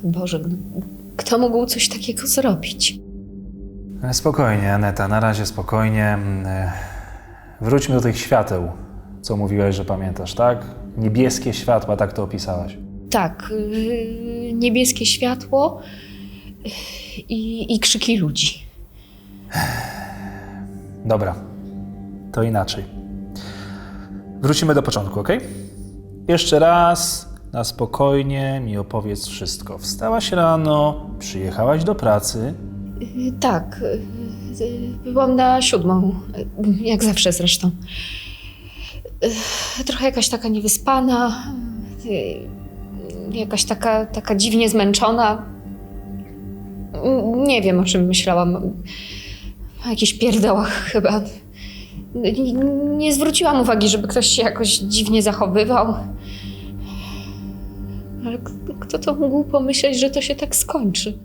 Boże, kto mógł coś takiego zrobić? Spokojnie, Aneta, na razie spokojnie. Wróćmy do tych świateł, co mówiłaś, że pamiętasz, tak? Niebieskie światła, tak to opisałaś. Tak, niebieskie światło i krzyki ludzi. Dobra, to inaczej. Wrócimy do początku, ok? Jeszcze raz, na spokojnie mi opowiedz wszystko. Wstałaś rano, przyjechałaś do pracy. Tak, byłam na 7, jak zawsze zresztą. Trochę jakaś taka niewyspana, jakaś taka dziwnie zmęczona. Nie wiem, o czym myślałam. O jakichś pierdołach chyba. Nie zwróciłam uwagi, żeby ktoś się jakoś dziwnie zachowywał. Ale kto to mógł pomyśleć, że to się tak skończy?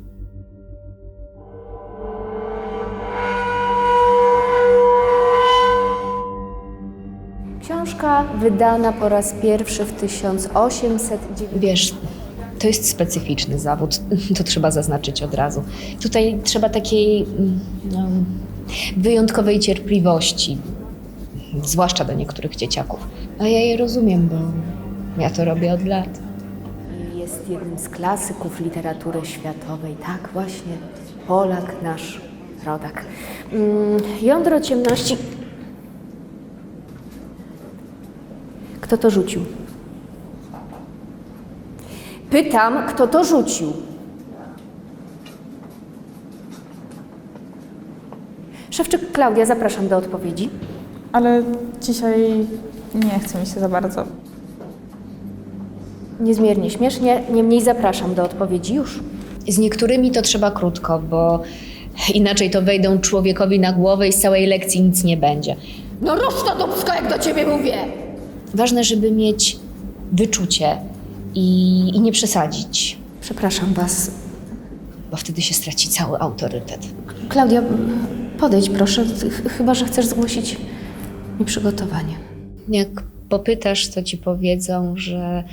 Książka wydana po raz pierwszy w 1809. Wiesz, to jest specyficzny zawód, to trzeba zaznaczyć od razu. Tutaj trzeba takiej wyjątkowej cierpliwości, zwłaszcza do niektórych dzieciaków. A ja je rozumiem, bo ja to robię od lat. Jest jednym z klasyków literatury światowej. Tak, właśnie. Polak, nasz rodak. Jądro ciemności. Kto to rzucił? Pytam, kto to rzucił? Szewczyk Klaudia, zapraszam do odpowiedzi. Ale dzisiaj nie chce mi się za bardzo. Niezmiernie śmiesznie, niemniej zapraszam do odpowiedzi już. Z niektórymi to trzeba krótko, bo inaczej to wejdą człowiekowi na głowę i z całej lekcji nic nie będzie. No rusz to dupsko, jak do ciebie mówię! Ważne, żeby mieć wyczucie i nie przesadzić, Przepraszam was. bo wtedy się straci cały autorytet. Klaudia, podejdź proszę, chyba że chcesz zgłosić nieprzygotowanie. Jak popytasz, to ci powiedzą, że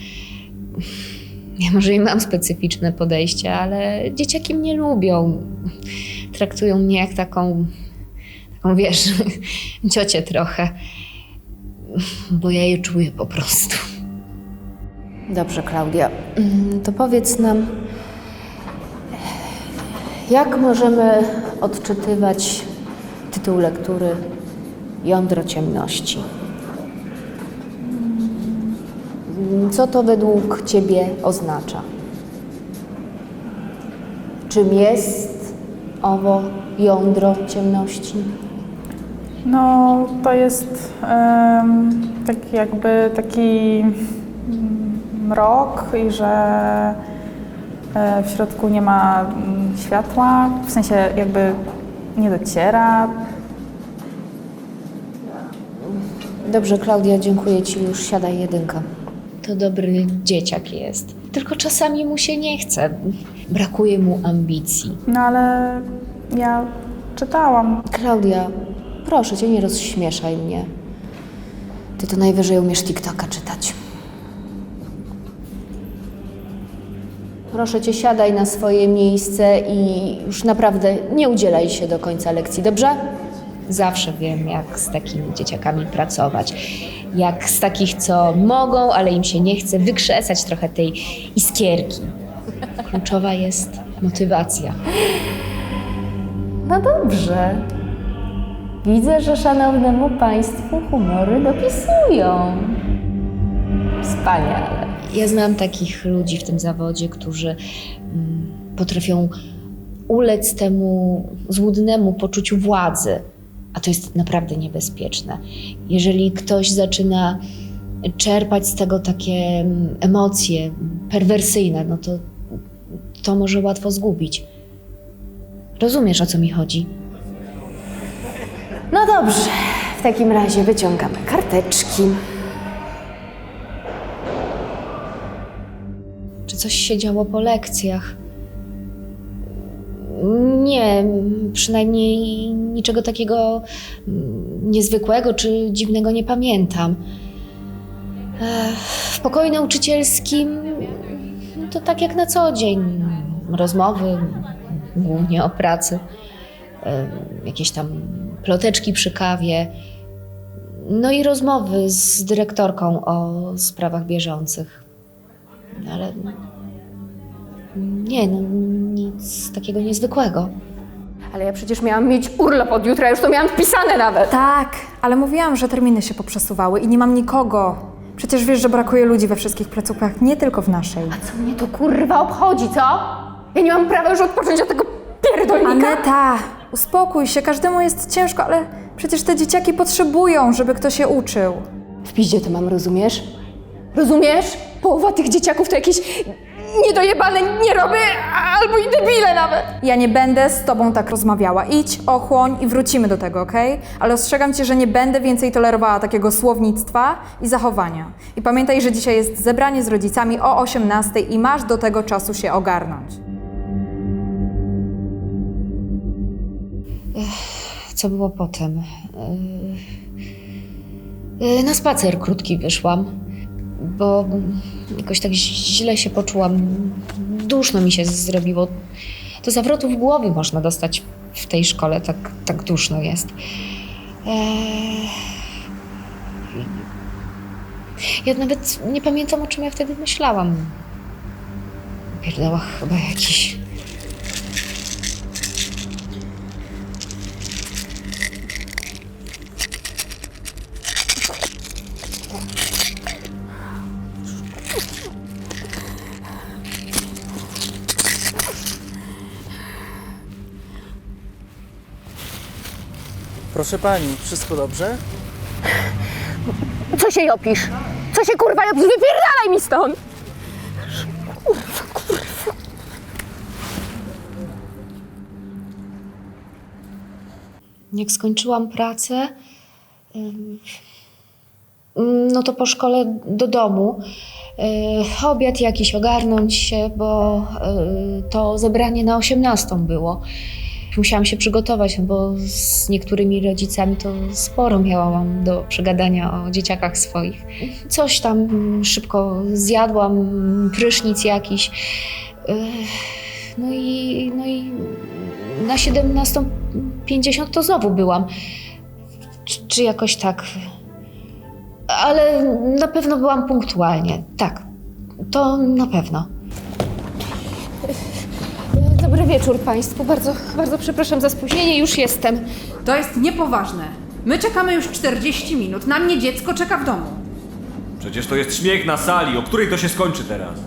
ja może i mam specyficzne podejście, ale dzieciaki mnie lubią. Traktują mnie jak taką wiesz, ciocię trochę, bo ja je czuję po prostu. Dobrze, Klaudia, to powiedz nam, jak możemy odczytywać tytuł lektury Jądro ciemności? Co to według ciebie oznacza? Czym jest owo jądro ciemności? No, to jest tak jakby taki mrok i że w środku nie ma światła, w sensie jakby nie dociera. Dobrze, Klaudia, dziękuję ci, już siadaj jedynka. To dobry dzieciak jest. Tylko czasami mu się nie chce. Brakuje mu ambicji. No ale ja czytałam. Klaudia, proszę cię, nie rozśmieszaj mnie. Ty to najwyżej umiesz TikToka czytać. Proszę cię, siadaj na swoje miejsce i już naprawdę nie udzielaj się do końca lekcji, dobrze? Zawsze wiem, jak z takimi dzieciakami pracować. Jak z takich, co mogą, ale im się nie chce, wykrzesać trochę tej iskierki. Kluczowa jest motywacja. No dobrze. Widzę, że szanownemu państwu humory dopisują. Wspaniale. Ja znam takich ludzi w tym zawodzie, którzy potrafią ulec temu złudnemu poczuciu władzy, a to jest naprawdę niebezpieczne. Jeżeli ktoś zaczyna czerpać z tego takie emocje perwersyjne, no to może łatwo zgubić. Rozumiesz, o co mi chodzi? No dobrze, w takim razie wyciągamy karteczki. Czy coś się działo po lekcjach? Nie, przynajmniej niczego takiego niezwykłego czy dziwnego nie pamiętam. W pokoju nauczycielskim to tak jak na co dzień. Rozmowy, głównie o pracy, jakieś tam ploteczki przy kawie, no i rozmowy z dyrektorką o sprawach bieżących. Ale nie, no nic takiego niezwykłego. Ale ja przecież miałam mieć urlop od jutra, już to miałam wpisane nawet. Tak, ale mówiłam, że terminy się poprzesuwały i nie mam nikogo. Przecież wiesz, że brakuje ludzi we wszystkich placówkach, nie tylko w naszej. A co mnie to kurwa obchodzi, co? Ja nie mam prawa już odpocząć od tego pierdolnika. Aneta, uspokój się, każdemu jest ciężko, ale przecież te dzieciaki potrzebują, żeby ktoś się uczył. W piździe to mam, rozumiesz? Rozumiesz? Połowa tych dzieciaków to jakieś niedojebane nieroby albo i debile nawet. Ja nie będę z tobą tak rozmawiała. Idź, ochłoń i wrócimy do tego, okej? Ale ostrzegam cię, że nie będę więcej tolerowała takiego słownictwa i zachowania. I pamiętaj, że dzisiaj jest zebranie z rodzicami o 18:00 i masz do tego czasu się ogarnąć. Co było potem? Na spacer krótki wyszłam, bo jakoś tak źle się poczułam. Duszno mi się zrobiło. To zawrotów głowy można dostać w tej szkole, tak duszno jest. Ja nawet nie pamiętam, o czym ja wtedy myślałam. Pierdolach chyba jakiś. Proszę pani, wszystko dobrze? Co się jopisz? Co się kurwa jopisz? Wypierdalaj mi stąd! Jak skończyłam pracę, no to po szkole do domu. Obiad jakiś, ogarnąć się, bo to zebranie na 18:00 było. Musiałam się przygotować, bo z niektórymi rodzicami to sporo miałam do przegadania o dzieciakach swoich. Coś tam szybko zjadłam, prysznic jakiś. No i na 17:50 to znowu byłam. Czy jakoś tak. Ale na pewno byłam punktualnie. Tak, to na pewno. Dobry wieczór Państwu. Bardzo przepraszam za spóźnienie. Już jestem. To jest niepoważne. My czekamy już 40 minut. Na mnie dziecko czeka w domu. Przecież to jest śmiech na sali. O której to się skończy teraz?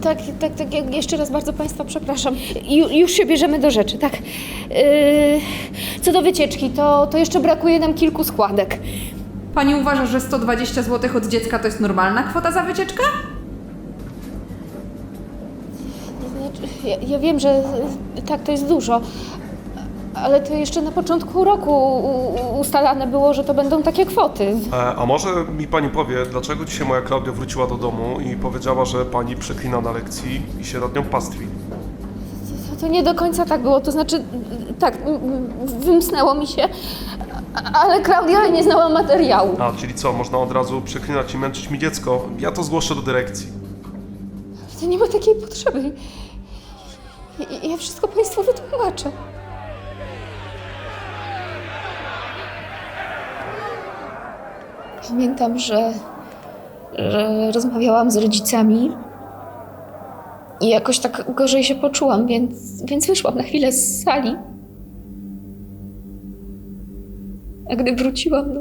Tak, jeszcze raz bardzo Państwa przepraszam. Już się bierzemy do rzeczy, tak. Co do wycieczki, to jeszcze brakuje nam kilku składek. Pani uważa, że 120 zł od dziecka to jest normalna kwota za wycieczkę? Ja wiem, że tak, to jest dużo, ale to jeszcze na początku roku ustalane było, że to będą takie kwoty. A może mi pani powie, dlaczego dzisiaj moja Klaudia wróciła do domu i powiedziała, że pani przeklina na lekcji i się nad nią pastwi? To nie do końca tak było, to znaczy, tak, wymknęło mi się, ale Klaudia nie znała materiału. A, czyli co, można od razu przeklinać i męczyć mi dziecko? Ja to zgłoszę do dyrekcji. To nie ma takiej potrzeby. Ja wszystko Państwu wytłumaczę. Pamiętam, że rozmawiałam z rodzicami i jakoś tak gorzej się poczułam, więc wyszłam na chwilę z sali. A gdy wróciłam, no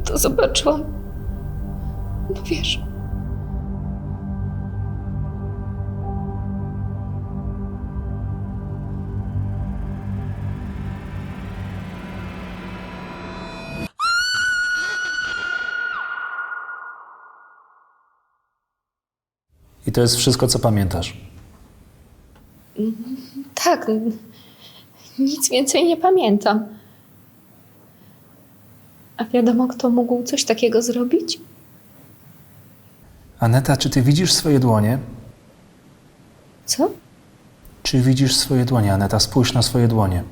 to zobaczyłam, no wiesz... I to jest wszystko, co pamiętasz. Tak, nic więcej nie pamiętam. A wiadomo, kto mógł coś takiego zrobić? Aneta, czy ty widzisz swoje dłonie? Co? Czy widzisz swoje dłonie, Aneta? Spójrz na swoje dłonie.